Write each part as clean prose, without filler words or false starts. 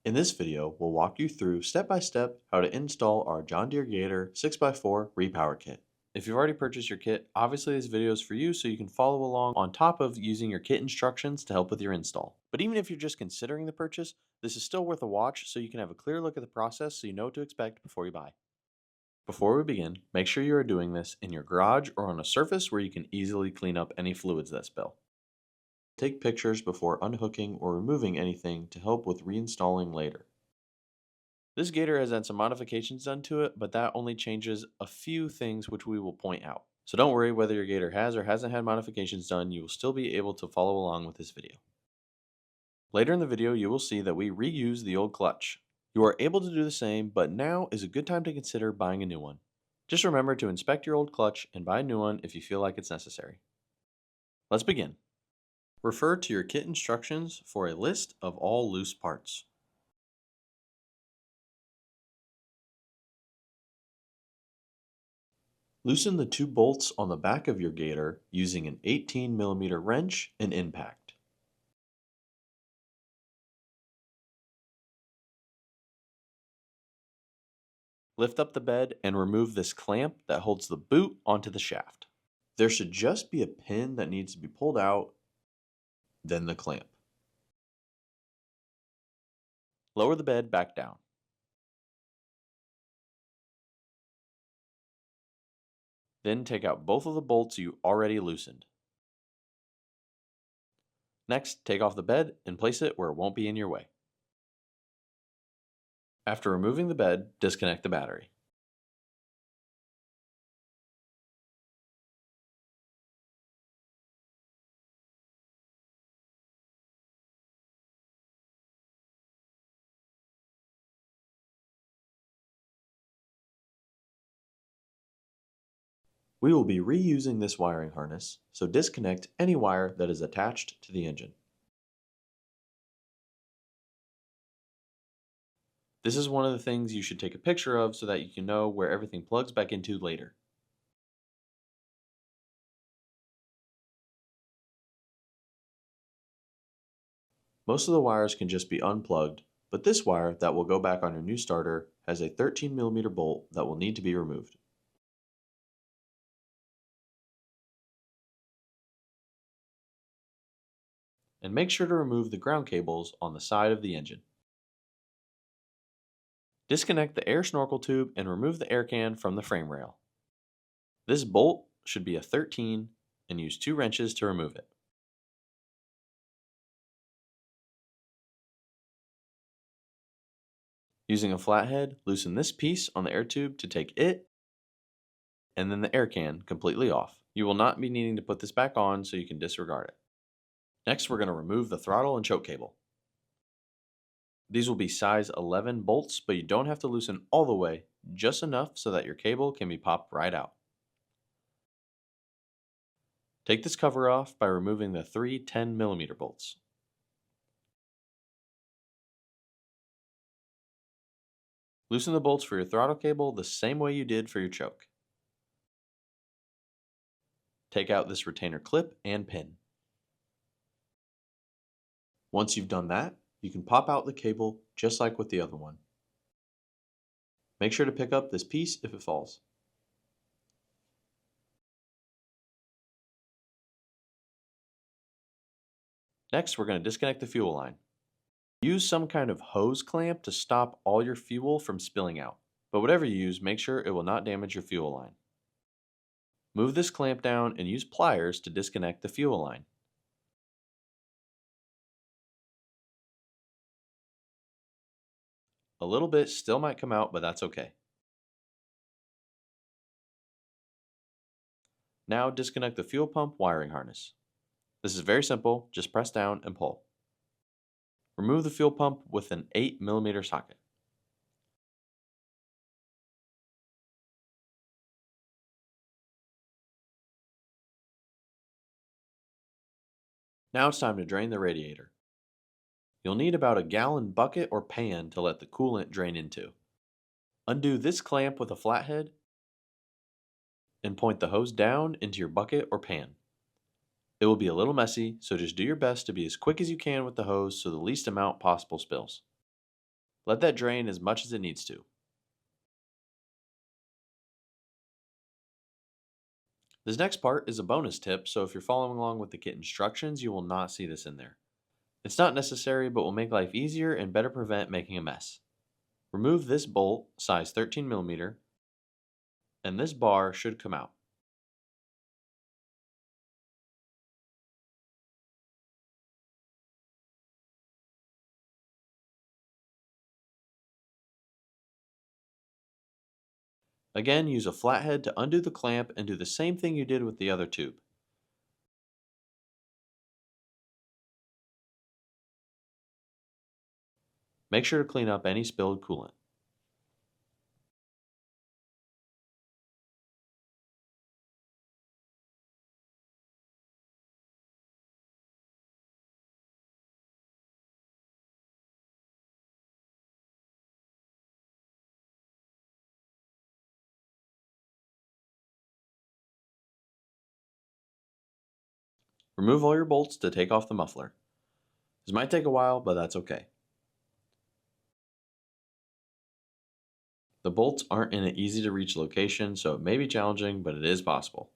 In this video, we'll walk you through step by step how to install our John Deere Gator 6x4 Repower kit. If you've already purchased your kit, obviously this video is for you so you can follow along on top of using your kit instructions to help with your install. But even if you're just considering the purchase, this is still worth a watch so you can have a clear look at the process so you know what to expect before you buy. Before we begin, make sure you are doing this in your garage or on a surface where you can easily clean up any fluids that spill. Take pictures before unhooking or removing anything to help with reinstalling later. This Gator has had some modifications done to it, but that only changes a few things which we will point out. So don't worry whether your Gator has or hasn't had modifications done, you will still be able to follow along with this video. Later in the video, you will see that we reuse the old clutch. You are able to do the same, but now is a good time to consider buying a new one. Just remember to inspect your old clutch and buy a new one if you feel like it's necessary. Let's begin. Refer to your kit instructions for a list of all loose parts. Loosen the two bolts on the back of your Gator using an 18mm wrench and impact. Lift up the bed and remove this clamp that holds the boot onto the shaft. There should just be a pin that needs to be pulled out, then the clamp. Lower the bed back down. Then take out both of the bolts you already loosened. Next, take off the bed and place it where it won't be in your way. After removing the bed, disconnect the battery. We will be reusing this wiring harness, so disconnect any wire that is attached to the engine. This is one of the things you should take a picture of so that you can know where everything plugs back into later. Most of the wires can just be unplugged, but this wire that will go back on your new starter has a 13mm bolt that will need to be removed. And make sure to remove the ground cables on the side of the engine. Disconnect the air snorkel tube and remove the air can from the frame rail. This bolt should be a 13 and use 2 wrenches to remove it. Using a flathead, loosen this piece on the air tube to take it and then the air can completely off. You will not be needing to put this back on, so you can disregard it. Next, we're going to remove the throttle and choke cable. These will be size 11 bolts, but you don't have to loosen all the way, just enough so that your cable can be popped right out. Take this cover off by removing the 3 10mm bolts. Loosen the bolts for your throttle cable the same way you did for your choke. Take out this retainer clip and pin. Once you've done that, you can pop out the cable just like with the other one. Make sure to pick up this piece if it falls. Next, we're going to disconnect the fuel line. Use some kind of hose clamp to stop all your fuel from spilling out, but whatever you use, make sure it will not damage your fuel line. Move this clamp down and use pliers to disconnect the fuel line. A little bit still might come out, but that's okay. Now disconnect the fuel pump wiring harness. This is very simple, just press down and pull. Remove the fuel pump with an 8mm socket. Now it's time to drain the radiator. You'll need about a gallon bucket or pan to let the coolant drain into. Undo this clamp with a flathead and point the hose down into your bucket or pan. It will be a little messy, so just do your best to be as quick as you can with the hose so the least amount possible spills. Let that drain as much as it needs to. This next part is a bonus tip, so if you're following along with the kit instructions, you will not see this in there. It's not necessary, but will make life easier and better prevent making a mess. Remove this bolt, size 13mm, and this bar should come out. Again, use a flathead to undo the clamp and do the same thing you did with the other tube. Make sure to clean up any spilled coolant. Remove all your bolts to take off the muffler. This might take a while, but that's okay. The bolts aren't in an easy to reach location, so it may be challenging, but it is possible.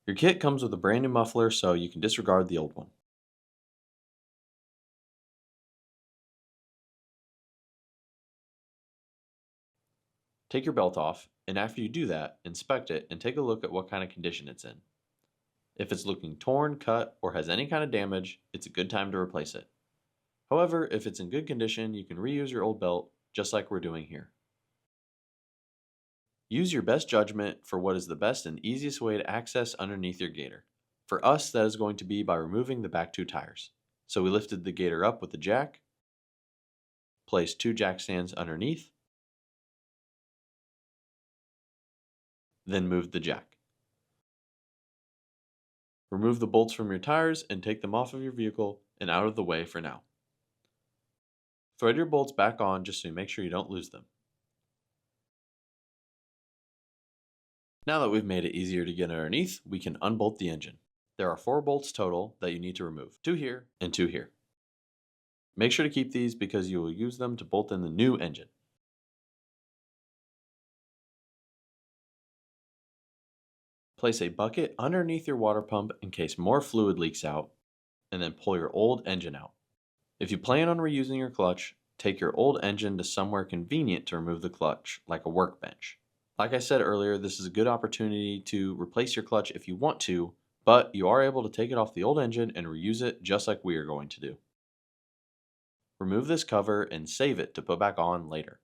Your kit comes with a brand new muffler, so you can disregard the old one. Take your belt off, and after you do that, inspect it and take a look at what kind of condition it's in. If it's looking torn, cut, or has any kind of damage, it's a good time to replace it. However, if it's in good condition, you can reuse your old belt, just like we're doing here. Use your best judgment for what is the best and easiest way to access underneath your Gator. For us, that is going to be by removing the back two tires. So we lifted the Gator up with the jack, placed two jack stands underneath, then moved the jack. Remove the bolts from your tires and take them off of your vehicle and out of the way for now. Thread your bolts back on just so you make sure you don't lose them. Now that we've made it easier to get underneath, we can unbolt the engine. There are 4 bolts total that you need to remove, 2 here and 2 here. Make sure to keep these because you will use them to bolt in the new engine. Place a bucket underneath your water pump in case more fluid leaks out, and then pull your old engine out. If you plan on reusing your clutch, take your old engine to somewhere convenient to remove the clutch, like a workbench. Like I said earlier, this is a good opportunity to replace your clutch if you want to, but you are able to take it off the old engine and reuse it just like we are going to do. Remove this cover and save it to put back on later.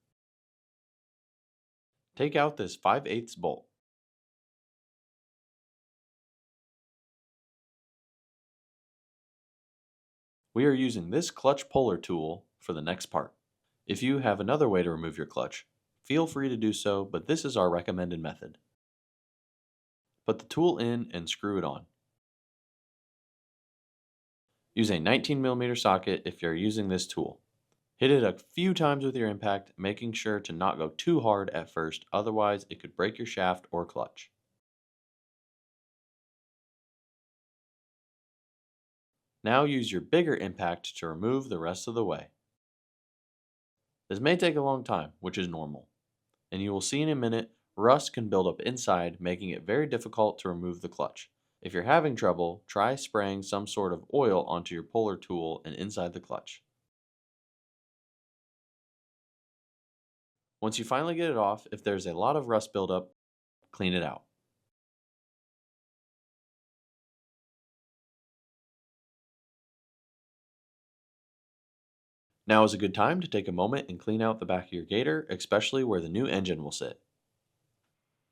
Take out this 5/8 bolt. We are using this clutch puller tool for the next part. If you have another way to remove your clutch, feel free to do so, but this is our recommended method. Put the tool in and screw it on. Use a 19mm socket if you're using this tool. Hit it a few times with your impact, making sure to not go too hard at first, otherwise it could break your shaft or clutch. Now use your bigger impact to remove the rest of the way. This may take a long time, which is normal, and you will see in a minute rust can build up inside, making it very difficult to remove the clutch. If you're having trouble, try spraying some sort of oil onto your puller tool and inside the clutch. Once you finally get it off, if there's a lot of rust buildup, clean it out. Now is a good time to take a moment and clean out the back of your Gator, especially where the new engine will sit.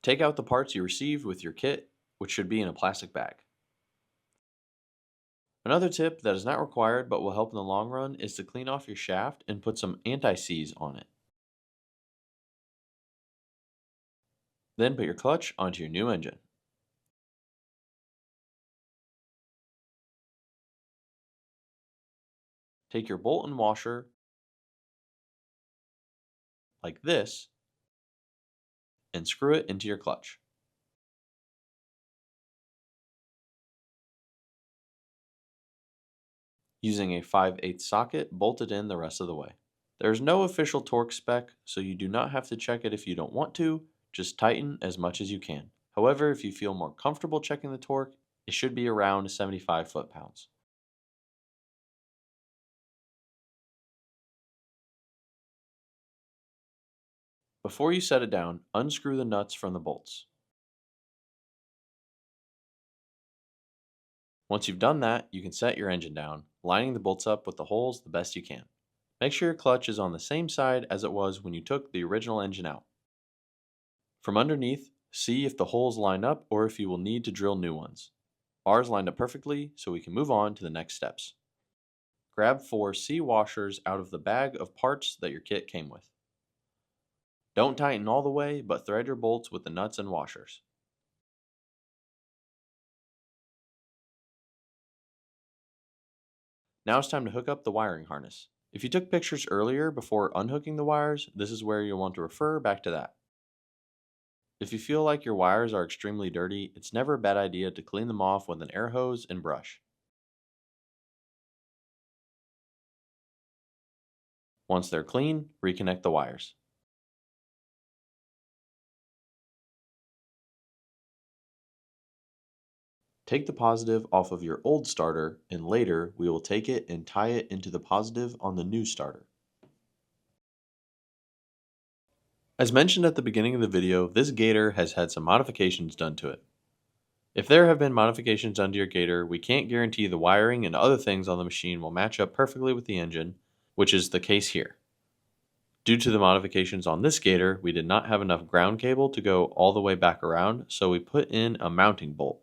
Take out the parts you received with your kit, which should be in a plastic bag. Another tip that is not required but will help in the long run is to clean off your shaft and put some anti-seize on it. Then put your clutch onto your new engine. Take your bolt and washer, like this, and screw it into your clutch. Using a 5/8 socket, bolt it in the rest of the way. There is no official torque spec, so you do not have to check it if you don't want to, just tighten as much as you can. However, if you feel more comfortable checking the torque, it should be around 75 foot-pounds. Before you set it down, unscrew the nuts from the bolts. Once you've done that, you can set your engine down, lining the bolts up with the holes the best you can. Make sure your clutch is on the same side as it was when you took the original engine out. From underneath, see if the holes line up or if you will need to drill new ones. Ours lined up perfectly, so we can move on to the next steps. Grab 4 C washers out of the bag of parts that your kit came with. Don't tighten all the way, but thread your bolts with the nuts and washers. Now it's time to hook up the wiring harness. If you took pictures earlier before unhooking the wires, this is where you'll want to refer back to that. If you feel like your wires are extremely dirty, it's never a bad idea to clean them off with an air hose and brush. Once they're clean, reconnect the wires. Take the positive off of your old starter, and later we will take it and tie it into the positive on the new starter. As mentioned at the beginning of the video, this Gator has had some modifications done to it. If there have been modifications done to your Gator, we can't guarantee the wiring and other things on the machine will match up perfectly with the engine, which is the case here. Due to the modifications on this Gator, we did not have enough ground cable to go all the way back around, so we put in a mounting bolt.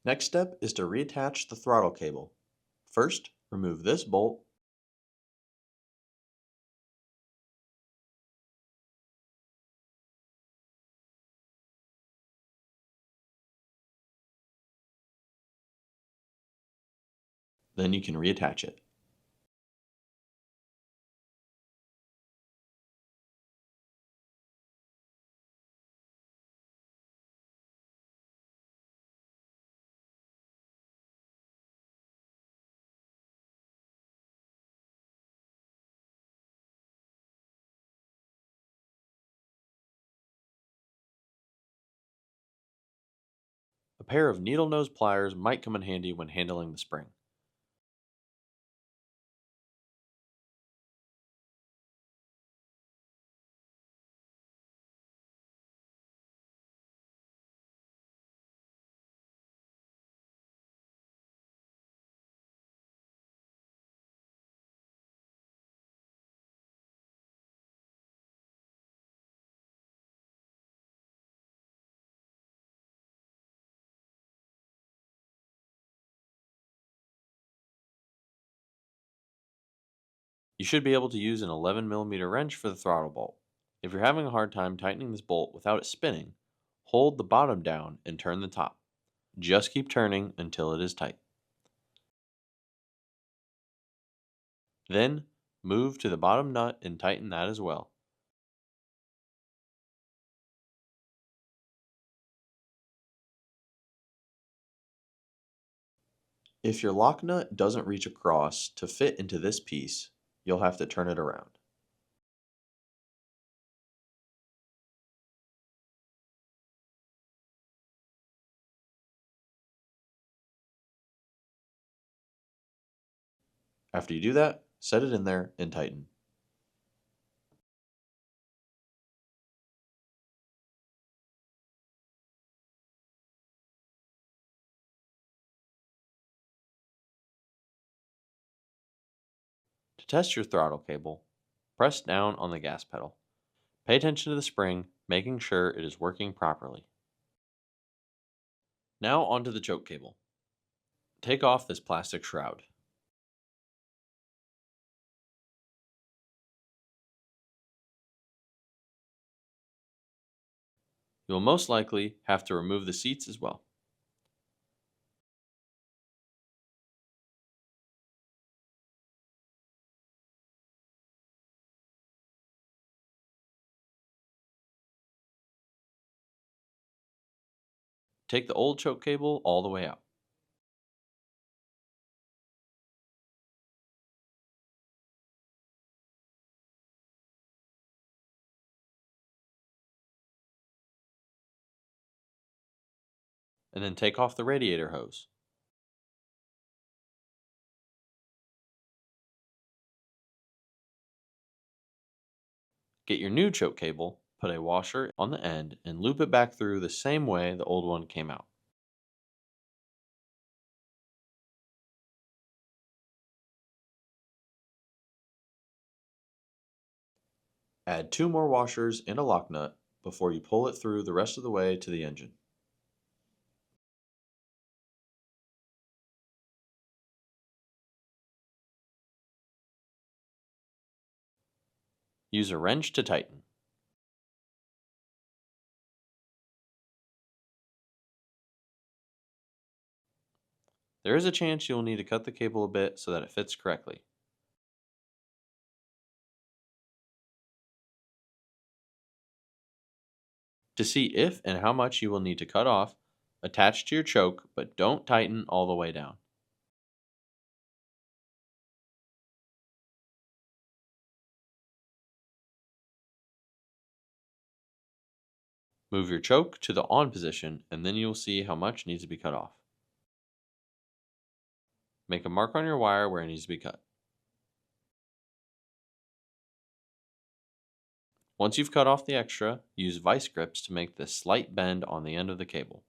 Next step is to reattach the throttle cable. First, remove this bolt. Then you can reattach it. A pair of needle nose pliers might come in handy when handling the spring. You should be able to use an 11mm wrench for the throttle bolt. If you're having a hard time tightening this bolt without it spinning, hold the bottom down and turn the top. Just keep turning until it is tight. Then, move to the bottom nut and tighten that as well. If your lock nut doesn't reach across to fit into this piece, you'll have to turn it around. After you do that, set it in there and tighten. To test your throttle cable, press down on the gas pedal. Pay attention to the spring, making sure it is working properly. Now onto the choke cable. Take off this plastic shroud. You'll most likely have to remove the seats as well. Take the old choke cable all the way out. And then take off the radiator hose. Get your new choke cable, put a washer on the end, and loop it back through the same way the old one came out. Add 2 more washers and a lock nut before you pull it through the rest of the way to the engine. Use a wrench to tighten. There is a chance you'll need to cut the cable a bit so that it fits correctly. To see if and how much you will need to cut off, attach to your choke, but don't tighten all the way down. Move your choke to the on position, and then you'll see how much needs to be cut off. Make a mark on your wire where it needs to be cut. Once you've cut off the extra, use vice grips to make this slight bend on the end of the cable.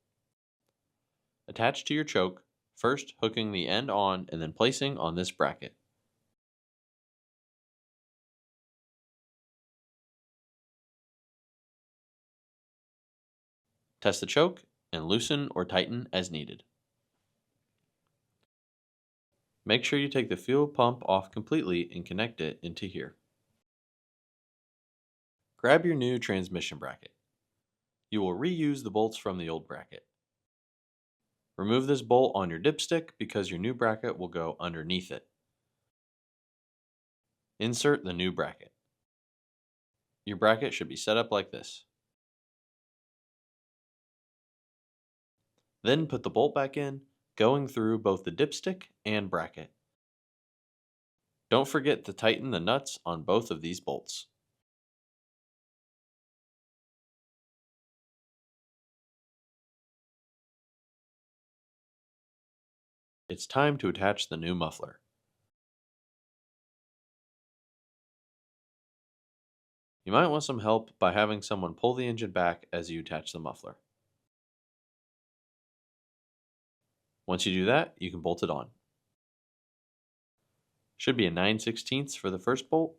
Attach to your choke, first hooking the end on and then placing on this bracket. Test the choke and loosen or tighten as needed. Make sure you take the fuel pump off completely and connect it into here. Grab your new transmission bracket. You will reuse the bolts from the old bracket. Remove this bolt on your dipstick because your new bracket will go underneath it. Insert the new bracket. Your bracket should be set up like this. Then put the bolt back in, going through both the dipstick and bracket. Don't forget to tighten the nuts on both of these bolts. It's time to attach the new muffler. You might want some help by having someone pull the engine back as you attach the muffler. Once you do that, you can bolt it on. Should be a 9/16 for the first bolt.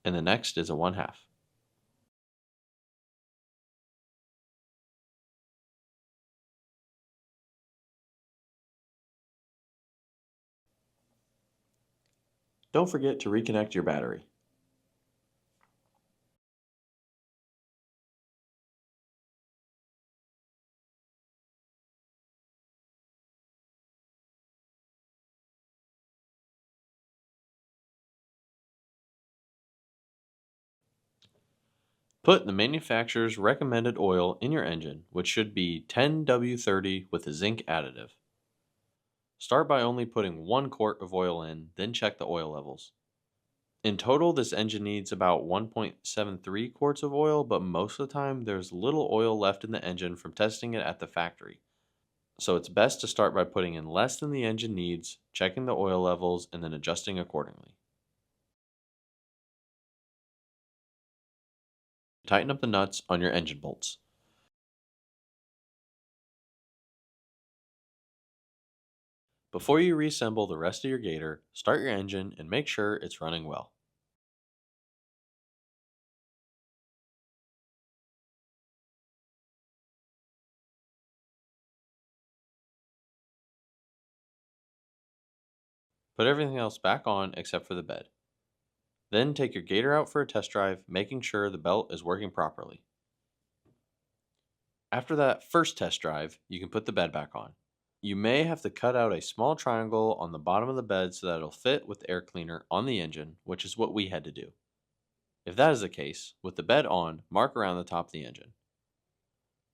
And the next is a 1/2. Don't forget to reconnect your battery. Put the manufacturer's recommended oil in your engine, which should be 10W30 with a zinc additive. Start by only putting 1 quart of oil in, then check the oil levels. In total, this engine needs about 1.73 quarts of oil, but most of the time there's little oil left in the engine from testing it at the factory. So it's best to start by putting in less than the engine needs, checking the oil levels, and then adjusting accordingly. Tighten up the nuts on your engine bolts. Before you reassemble the rest of your Gator, start your engine and make sure it's running well. Put everything else back on except for the bed. Then take your Gator out for a test drive, making sure the belt is working properly. After that first test drive, you can put the bed back on. You may have to cut out a small triangle on the bottom of the bed so that it'll fit with the air cleaner on the engine, which is what we had to do. If that is the case, with the bed on, mark around the top of the engine.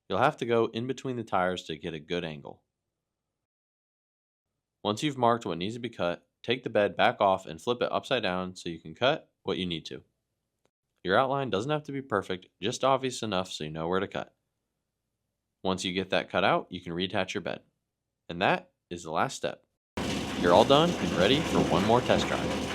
You'll have to go in between the tires to get a good angle. Once you've marked what needs to be cut, take the bed back off and flip it upside down so you can cut what you need to. Your outline doesn't have to be perfect, just obvious enough so you know where to cut. Once you get that cut out, you can reattach your bed. And that is the last step. You're all done and ready for one more test drive.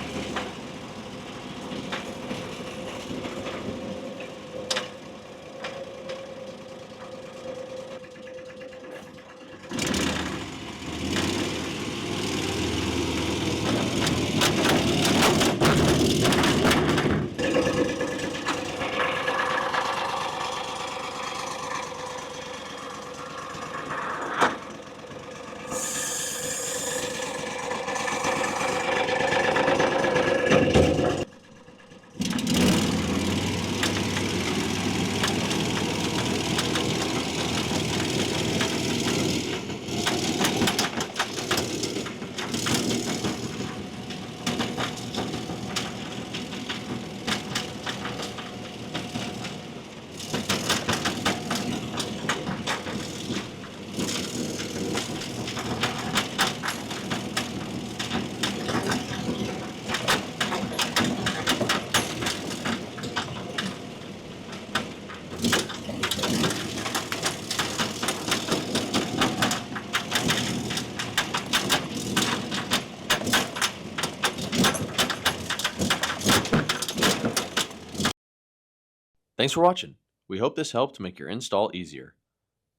Thanks for watching. We hope this helped make your install easier.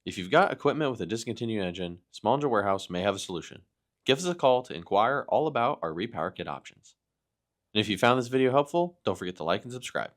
If you've got equipment with a discontinued engine, Small Engine Warehouse may have a solution. Give us a call to inquire all about our Repower Kit options. And if you found this video helpful, don't forget to like and subscribe.